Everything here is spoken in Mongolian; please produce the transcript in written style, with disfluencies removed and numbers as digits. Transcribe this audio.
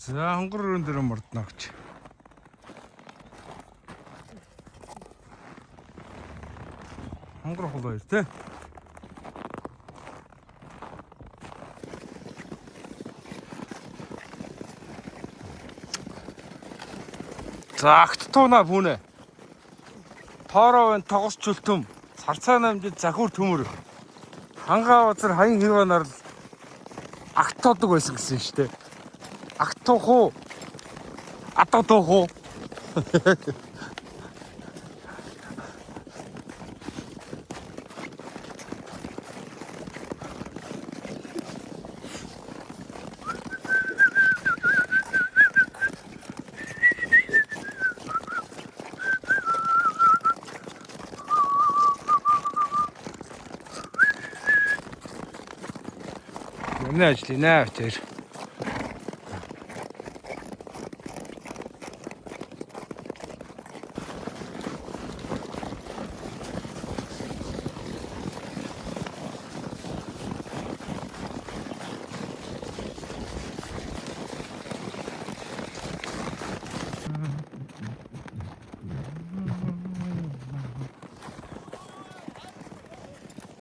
За хонгор өрөн дээр мордно гэж. Хонгор хол хоёр тий. За агт туунаа бүнэ. Тоороо тогос чөлтөм. Сарцаа намжид захиур төмөр. Хангаа базар хаян хиванаар л агт тоодог байсан гэсэн шүү дээ. Агт тух уу? Атаа тух уу? Нэ ажлын нэ тэр.